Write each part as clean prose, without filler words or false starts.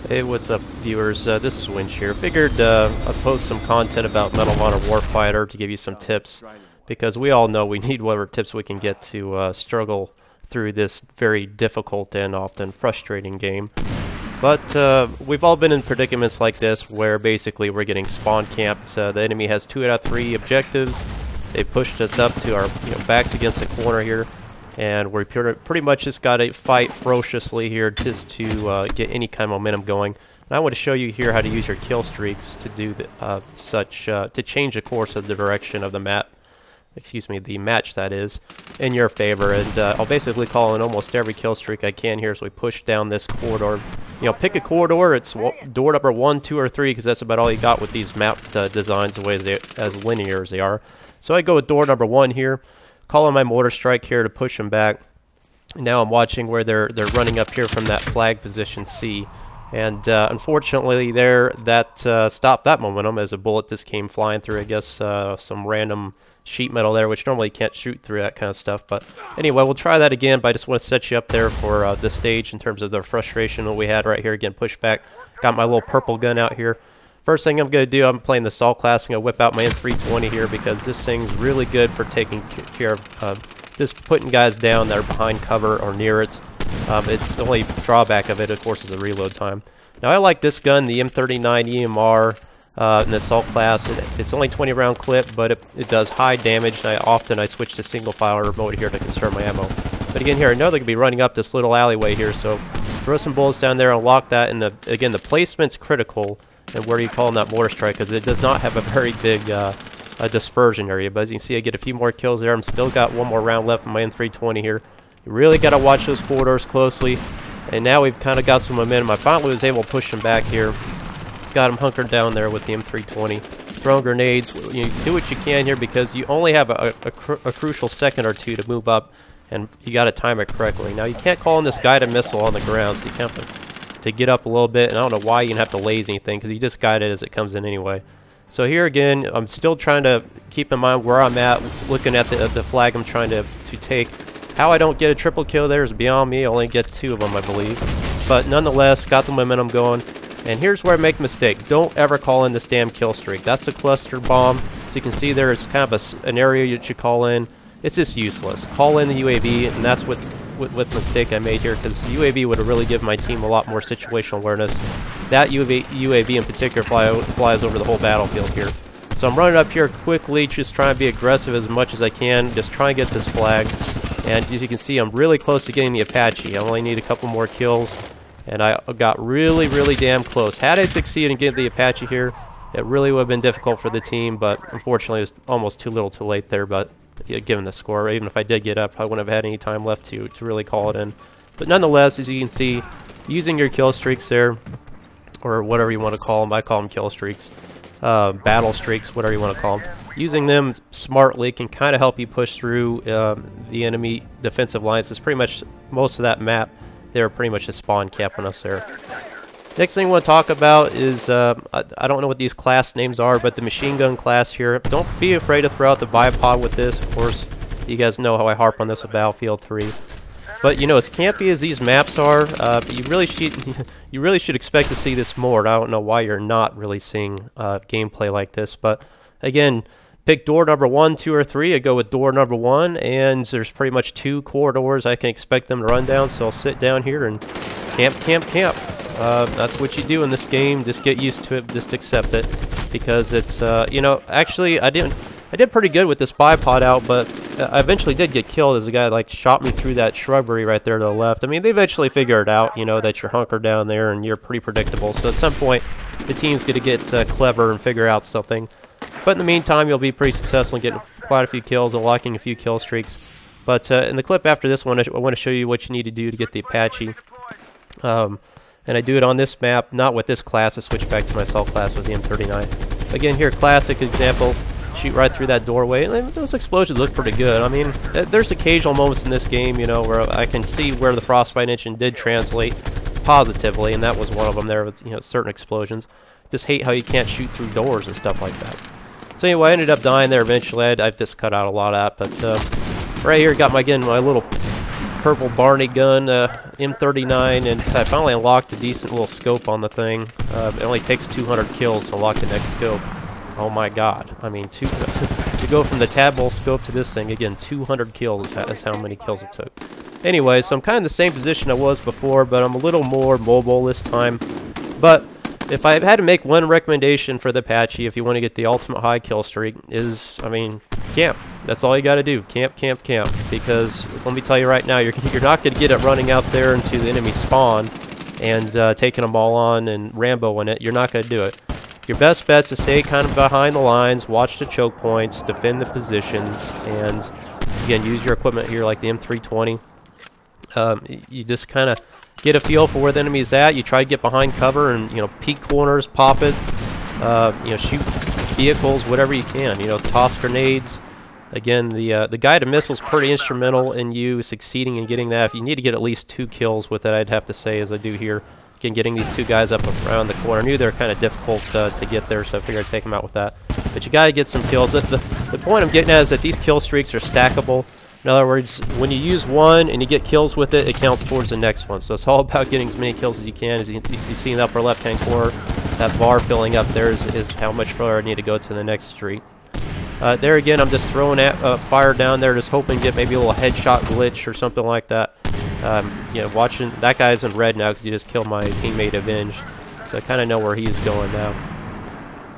Hey, what's up, viewers? This is Winch here. Figured I'd post some content about Medal of Honor Warfighter to give you some tips, because we all know we need whatever tips we can get to struggle through this very difficult and often frustrating game. But we've all been in predicaments like this where basically we're getting spawn camped. The enemy has 2 out of 3 objectives. They've pushed us up to our backs against the corner here. And we're pretty much just got to fight ferociously here just to get any kind of momentum going. And I want to show you here how to use your kill streaks to do to change the course of the direction of the map. Excuse me, the match that is, in your favor. And I'll basically call in almost every kill streak I can here as we push down this corridor. Pick a corridor. It's door number 1, 2, or 3 because that's about all you got with these map designs, the way as linear as they are. So I go with door number 1 here. Call on my mortar strike here to push them back. Now I'm watching where they're running up here from that flag position C, and unfortunately that stopped that momentum as a bullet just came flying through. I guess some random sheet metal there, which normally you can't shoot through that kind of stuff. But anyway, we'll try that again. But I just want to set you up there for the stage in terms of the frustration that we had right here. Again, push back. Got my little purple gun out here. First thing I'm going to do, I'm playing the Assault class. I'm going to whip out my M320 here because this thing's really good for taking care of just putting guys down that are behind cover or near it. It's the only drawback of it, of course, is the reload time. Now, I like this gun, the M39 EWR in the Assault class. It's only 20 round clip, but it does high damage. And I switch to single fire mode here to conserve my ammo. But again, here I know they're going to be running up this little alleyway here, so throw some bullets down there and lock that. And again, the placement's critical. And where you call in that mortar strike, because it does not have a very big dispersion area. But as you can see, I get a few more kills there. I'm still got one more round left in my M320 here. You really got to watch those corridors closely. And now we've kind of got some momentum. I finally was able to push him back here. Got him hunkered down there with the M320. Throwing grenades. You do what you can here because you only have a crucial second or two to move up, and you got to time it correctly. Now you can't call in this guided missile on the ground, so you can't to get up a little bit, and I don't know why you have to laze anything because you just guide it as it comes in anyway. So here again, I'm still trying to keep in mind where I'm at, looking at the flag I'm trying to take. How I don't get a triple kill there is beyond me. I only get 2 of them, I believe. But nonetheless, got the momentum going. And here's where I make a mistake. Don't ever call in this damn kill streak. That's a cluster bomb. So you can see there is kind of an area that you call in. It's just useless. Call in the UAV, and that's what mistake I made here, because the UAV would have really given my team a lot more situational awareness. That UAV in particular flies over the whole battlefield here. So I'm running up here quickly, just trying to be aggressive as much as I can, just trying to get this flag. And as you can see, I'm really close to getting the Apache. I only need a couple more kills, and I got really, really damn close. Had I succeeded in getting the Apache here, it really would have been difficult for the team, but unfortunately it was almost too little too late there. But given the score, even if I did get up, I wouldn't have had any time left to really call it in. But nonetheless, as you can see, using your kill streaks there, or whatever you want to call them, I call them kill streaks, battle streaks, whatever you want to call them, using them smartly can kind of help you push through the enemy defensive lines. It's pretty much most of that map. They're pretty much just spawn camping us there. Next thing I want to talk about is, I don't know what these class names are, but the machine gun class here. Don't be afraid to throw out the bipod with this. Of course, you guys know how I harp on this with Battlefield 3. But, as campy as these maps are, you really should expect to see this more. And I don't know why you're not really seeing gameplay like this. But, again, pick door number 1, 2, or 3. I go with door number 1, and there's pretty much 2 corridors I can expect them to run down. So I'll sit down here and camp. That's what you do in this game. Just get used to it. Just accept it, because it's actually I did pretty good with this bipod out, but I eventually did get killed as a guy shot me through that shrubbery right there to the left. I mean, they eventually figure it out, that you're hunkered down there and you're pretty predictable. So at some point, the team's going to get clever and figure out something. But in the meantime, you'll be pretty successful in getting quite a few kills and locking a few kill streaks. But in the clip after this one, I want to show you what you need to do to get the Apache. And I do it on this map, not with this class. I switch back to my Assault class with the M39. Again, here, classic example. Shoot right through that doorway. And those explosions look pretty good. I mean, there's occasional moments in this game, where I can see where the frostbite engine did translate positively, and that was one of them there with, certain explosions. Just hate how you can't shoot through doors and stuff like that. So anyway, I ended up dying there eventually. I've just cut out a lot of that, but right here, got my little purple Barney gun, M39, and I finally unlocked a decent little scope on the thing. It only takes 200 kills to unlock the next scope. Oh my god. I mean, to go from the tadpole scope to this thing, again, 200 kills is how many kills it took. Anyway, so I'm kind of in the same position I was before, but I'm a little more mobile this time. But if I had to make one recommendation for the Apache, if you want to get the ultimate high kill streak, is, I mean, camp. That's all you got to do. Camp, camp, camp. Because let me tell you right now, you're not going to get it running out there into the enemy spawn and taking them all on and Ramboing it. You're not going to do it. Your best bet is to stay kind of behind the lines, watch the choke points, defend the positions, and again, use your equipment here like the M320. You just kind of get a feel for where the enemy's at. You try to get behind cover and, you know, peek corners, pop it, you know, shoot vehicles, whatever you can. You know, toss grenades. Again, the guided missile's pretty instrumental in you succeeding in getting that. If you need to get at least 2 kills with it, I'd have to say, as I do here. Again, getting these 2 guys up around the corner. I knew they were kind of difficult to get there, so I figured I'd take them out with that. But you got to get some kills. The point I'm getting at is that these kill streaks are stackable. In other words, when you use one and you get kills with it, it counts towards the next one. So it's all about getting as many kills as you can. As you see in the upper left-hand corner, that bar filling up there is how much further I need to go to the next streak. There again, I'm just throwing fire down there, just hoping to get maybe a little headshot glitch or something like that. You know, watching that guy's in red now because he just killed my teammate Avenged, so I kind of know where he's going now.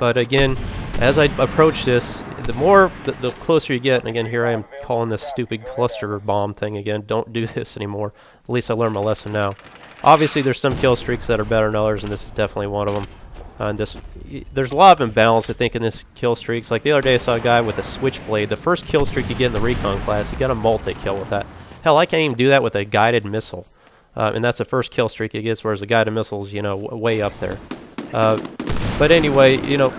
But again, as I approach this, the closer you get, and again, here I am calling this stupid cluster bomb thing again. Don't do this anymore. At least I learned my lesson now. Obviously, there's some kill streaks that are better than others, and this is definitely one of them. There's a lot of imbalance, I think, in this kill streaks. Like the other day, I saw a guy with a switchblade. The first kill streak you get in the recon class, you got a multi-kill with that. Hell, I can't even do that with a guided missile. And that's the first kill streak he gets, whereas the guided missile's, you know, way up there. But anyway, you know,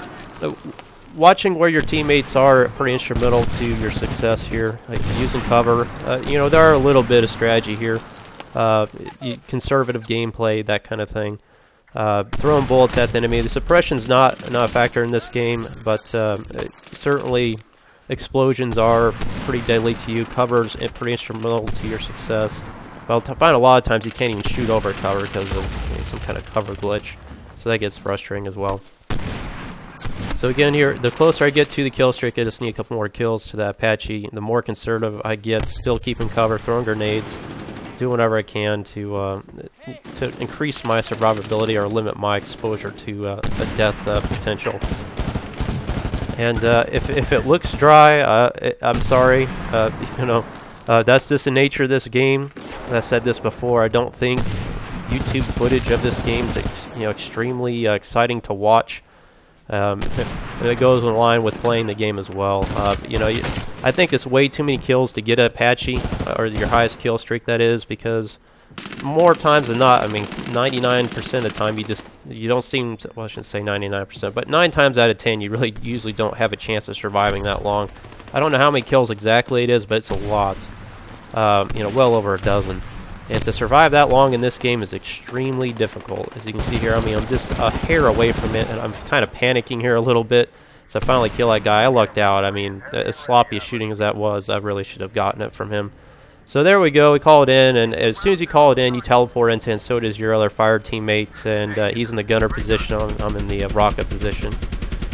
watching where your teammates are pretty instrumental to your success here. Like using cover, you know, there are a little bit of strategy here. Conservative gameplay, that kind of thing. Throwing bullets at the enemy. The suppression's not a factor in this game, but certainly explosions are pretty deadly to you. Cover's pretty instrumental to your success. But I find a lot of times you can't even shoot over cover because of, you know, some kind of cover glitch. So that gets frustrating as well. So again here, the closer I get to the kill streak, I just need a couple more kills to that Apache. The more conservative I get, still keeping cover, throwing grenades, do whatever I can to increase my survivability or limit my exposure to a death potential. And if it looks dry, I'm sorry. You know, that's just the nature of this game. And I said this before. I don't think YouTube footage of this game is, you know, extremely exciting to watch. And it goes in line with playing the game as well. You know, I think it's way too many kills to get an Apache, or your highest kill streak, that is, because more times than not, I mean, 99% of the time, you don't seem to, well, I shouldn't say 99%, but 9 times out of 10, you really usually don't have a chance of surviving that long. I don't know how many kills exactly it is, but it's a lot. You know, well over a dozen. And to survive that long in this game is extremely difficult. As you can see here, I mean, I'm just a hair away from it, and I'm kind of panicking here a little bit. So I finally kill that guy. I lucked out. I mean, as sloppy a shooting as that was, I really should have gotten it from him. So there we go. We call it in, and as soon as you call it in, you teleport into, and so does your other fire teammate, and he's in the gunner position. I'm in the rocket position.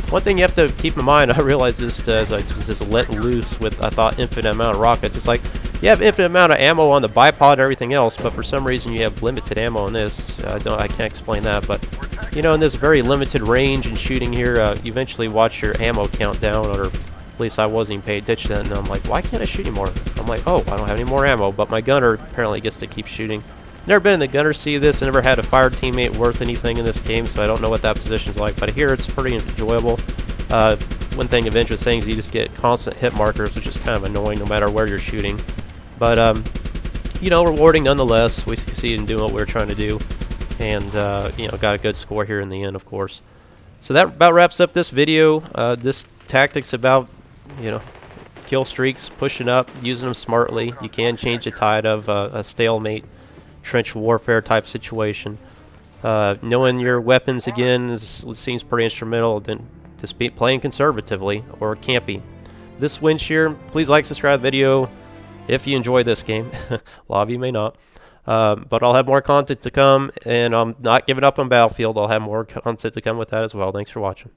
One thing you have to keep in mind, I realized this as I was just letting loose with, I thought, infinite amount of rockets. It's like, you have infinite amount of ammo on the bipod and everything else, but for some reason you have limited ammo in this. I can't explain that, but, you know, in this very limited range and shooting here, you eventually watch your ammo count down, or at least I wasn't even paying attention to that, and I'm like, why can't I shoot anymore? I'm like, oh, I don't have any more ammo, but my gunner apparently gets to keep shooting. Never been in the gunner seat of this. I never had a fire teammate worth anything in this game, so I don't know what that position's like, but here it's pretty enjoyable. One thing Avenged was saying is you just get constant hit markers, which is kind of annoying no matter where you're shooting. But, you know, rewarding nonetheless. We succeeded in doing what we were trying to do. And, you know, got a good score here in the end, of course. So that about wraps up this video. This tactic's about, you know, kill streaks, pushing up, using them smartly. You can change the tide of a stalemate, trench warfare type situation. Knowing your weapons, again, seems pretty instrumental. Then just be playing conservatively or campy. This wind shear, please like, subscribe the video. if you enjoy this game. A lot of you may not. But I'll have more content to come, and I'm not giving up on Battlefield. I'll have more content to come with that as well. Thanks for watching.